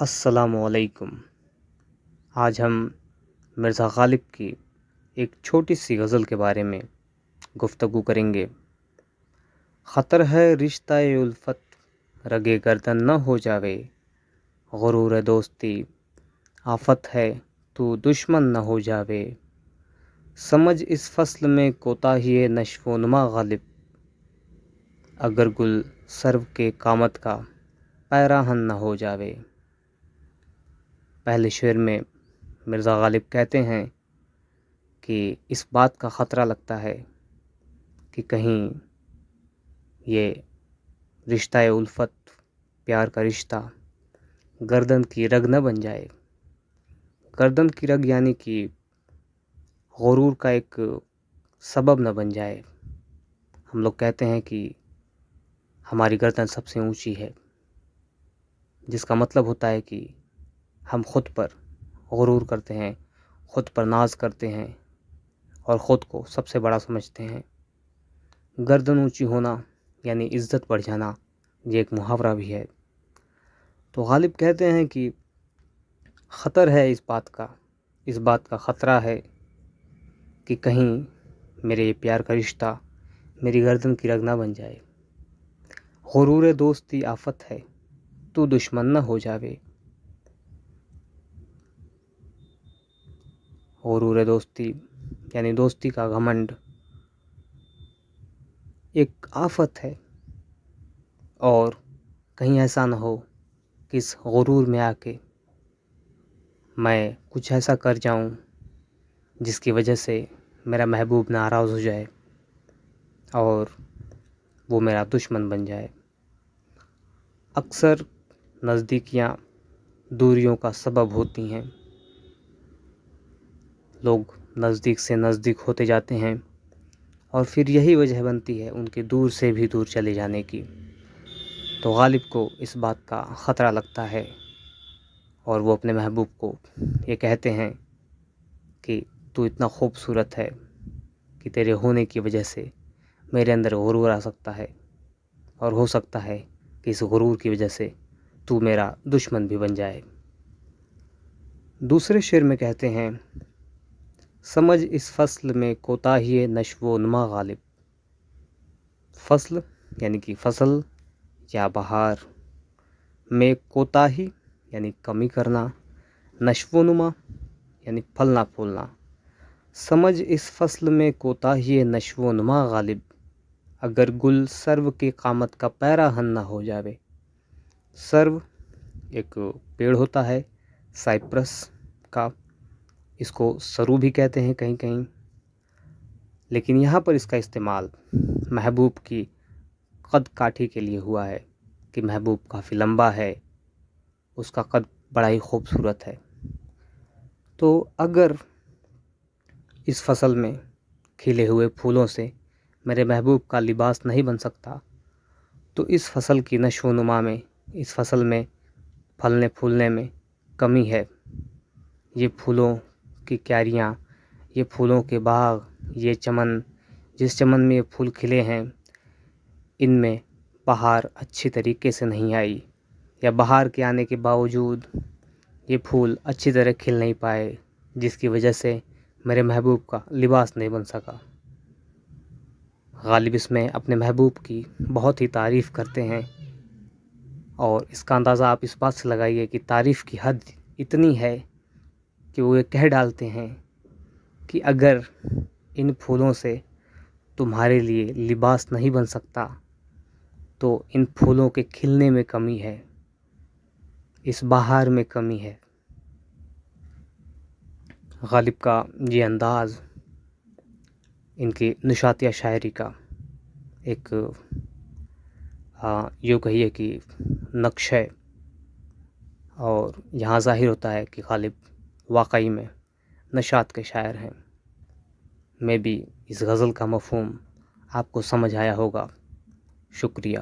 السلام علیکم۔ آج ہم مرزا غالب کی ایک چھوٹی سی غزل کے بارے میں گفتگو کریں گے۔ خطر ہے رشتہ الفت، رگے گردن نہ ہو جاوے، غرور دوستی آفت ہے تو دشمن نہ ہو جاوے، سمجھ اس فصل میں کوتاہی نشو و نما غالب، اگر گل سرو کے قامت کا پیراہن نہ ہو جاوے۔ پہلے شعر میں مرزا غالب کہتے ہیں کہ اس بات کا خطرہ لگتا ہے کہ کہیں یہ رشتہ الفت، پیار کا رشتہ گردن کی رگ نہ بن جائے۔ گردن کی رگ یعنی کہ غرور کا ایک سبب نہ بن جائے۔ ہم لوگ کہتے ہیں کہ ہماری گردن سب سے اونچی ہے، جس کا مطلب ہوتا ہے کہ ہم خود پر غرور کرتے ہیں، خود پر ناز کرتے ہیں اور خود کو سب سے بڑا سمجھتے ہیں۔ گردن اونچی ہونا یعنی عزت بڑھ جانا، یہ ایک محاورہ بھی ہے۔ تو غالب کہتے ہیں کہ خطر ہے اس بات کا خطرہ ہے کہ کہیں میرے یہ پیار کا رشتہ میری گردن کی رگ نہ بن جائے۔ غرور دوستی آفت ہے تو دشمن نہ ہو جاوے۔ غرور دوستی یعنی دوستی کا گھمنڈ ایک آفت ہے، اور کہیں ایسا نہ ہو کہ اس غرور میں آ کے میں کچھ ایسا کر جاؤں جس کی وجہ سے میرا محبوب ناراض ہو جائے اور وہ میرا دشمن بن جائے۔ اکثر نزدیکیاں دوریوں کا سبب ہوتی ہیں۔ لوگ نزدیک سے نزدیک ہوتے جاتے ہیں اور پھر یہی وجہ بنتی ہے ان کے دور سے بھی دور چلے جانے کی۔ تو غالب کو اس بات کا خطرہ لگتا ہے اور وہ اپنے محبوب کو یہ کہتے ہیں کہ تو اتنا خوبصورت ہے کہ تیرے ہونے کی وجہ سے میرے اندر غرور آ سکتا ہے، اور ہو سکتا ہے کہ اس غرور کی وجہ سے تو میرا دشمن بھی بن جائے۔ دوسرے شعر میں کہتے ہیں، سمجھ اس فصل میں کوتاہی نشو و نما غالب۔ فصل یعنی کہ فصل یا بہار میں کوتاہی یعنی کمی کرنا، نشو و نما یعنی پھلنا پھولنا۔ سمجھ اس فصل میں کوتاہی نشو و نما غالب، اگر گل سرو کے قامت کا پیراہن نہ ہو جاوے۔ سرو ایک پیڑ ہوتا ہے سائپرس کا، اس کو سرو بھی کہتے ہیں کہیں کہیں، لیکن یہاں پر اس کا استعمال محبوب کی قد کاٹھی کے لیے ہوا ہے کہ محبوب کافی لمبا ہے، اس کا قد بڑا ہی خوبصورت ہے۔ تو اگر اس فصل میں کھلے ہوئے پھولوں سے میرے محبوب کا لباس نہیں بن سکتا، تو اس فصل کی نشو و نما میں، اس فصل میں پھلنے پھولنے میں کمی ہے۔ یہ پھولوں کی کیاریاں، یہ پھولوں کے باغ، یہ چمن، جس چمن میں یہ پھول کھلے ہیں، ان میں بہار اچھی طریقے سے نہیں آئی، یا بہار کے آنے کے باوجود یہ پھول اچھی طرح کھل نہیں پائے، جس کی وجہ سے میرے محبوب کا لباس نہیں بن سکا۔ غالب اس میں اپنے محبوب کی بہت ہی تعریف کرتے ہیں، اور اس کا اندازہ آپ اس بات سے لگائیے کہ تعریف کی حد اتنی ہے کہ وہ یہ کہہ ڈالتے ہیں کہ اگر ان پھولوں سے تمہارے لیے لباس نہیں بن سکتا تو ان پھولوں کے کھلنے میں کمی ہے، اس بہار میں کمی ہے۔ غالب کا یہ انداز ان کی نشاتیہ شاعری کا ایک یوں کہیے کہ نقش ہے، اور یہاں ظاہر ہوتا ہے کہ غالب واقعی میں نشاط کے شاعر ہیں۔ میں بھی اس غزل کا مفہوم آپ کو سمجھ آیا ہوگا۔ شکریہ۔